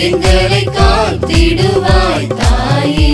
எங்களை காத்திடுவாய் தாயே.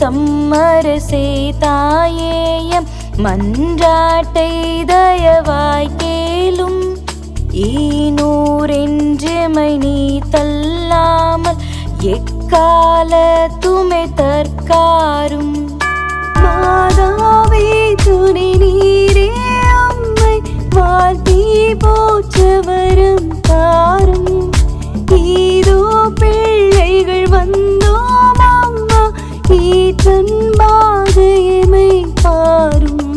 தம்மரசே தாயேயம் மன்றாட்டை தயவாய் கேளும். ஈனூரென்றமை நீ தள்ளாமல் எக்கால துமை தற்காரும். மாதாவே துணை நீரே அம்மை வாழ்த்தி போற்றவரும் தாரும். ஈதோ பிள்ளைகள் வந்தோம் அம்மா ஈற்றன்பாக எமை பாரும்.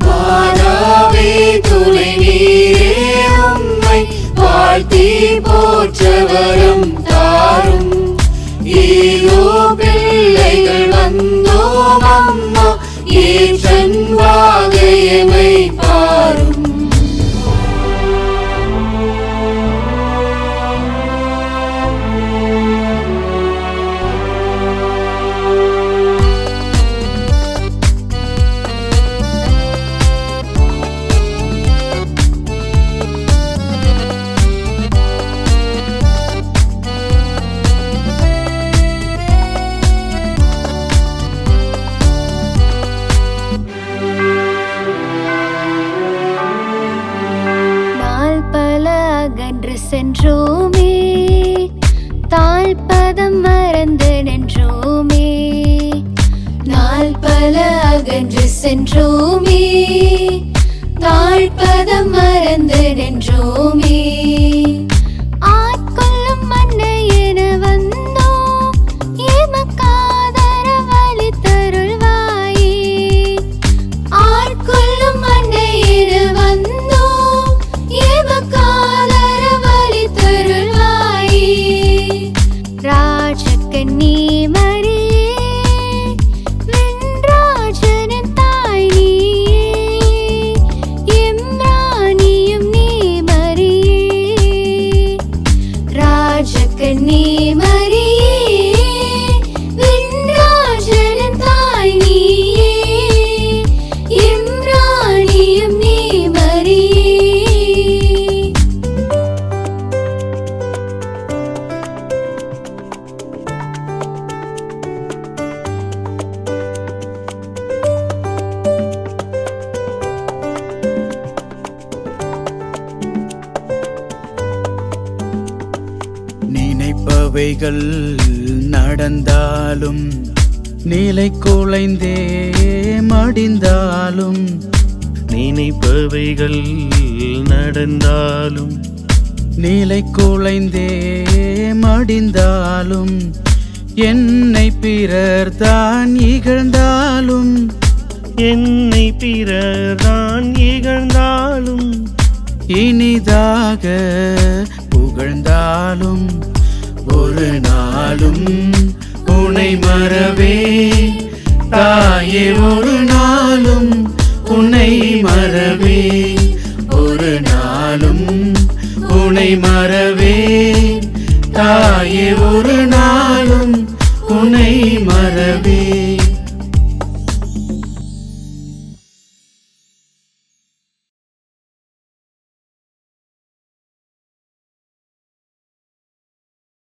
மாதாவே துணை நீரே அம்மை வாழ்த்தி போற்றவரும் தாரும். ஈதோ பிள்ளைகள் வந்தோம் அம்மா ஈற்றன்பாக எமை பாரும். சென்றோமே தாழ்பதம் மறந்து நின்றோமே. நாள் பல அகன்று சென்றோமே தாழ்பதம் மறந்து நின்றோமே. ஆட்கொள்ளும் மன்னை என வந்தோம் எமக்காதர வழி தருள்வாயே. ஆட்கொள்ளும் மன்னை என வந்தோம் எமக்காதர வழி தருள்வாயே. ராஜகன்னி மரியே வெண்ராஜனின் தாய் நீயே. எம்ராணியும் நீ மரியே. ராஜகன்னி மரியே வெண்ராஜனின் தாய் நீயே. எம்ராணியும் நீ மரியே. நினைப்பவைகள் நடந்தாலும் நீலை குலைந்தே மடிந்தாலும் நினைப்பவைகள் நடந்தாலும் நீலை குலைந்தே மடிந்தாலும் என்னை பிறர் தான் இகழ்ந்தாலும் என்னை பிறர்தான் இகழ்ந்தாலும் இனிதாக புகழ்ந்தாலும் ஒரு நாளும் உன்னை மறவே தாயே ஒரு நாளும் உன்னை மறவே ஒரு நாளும் உன்னை மற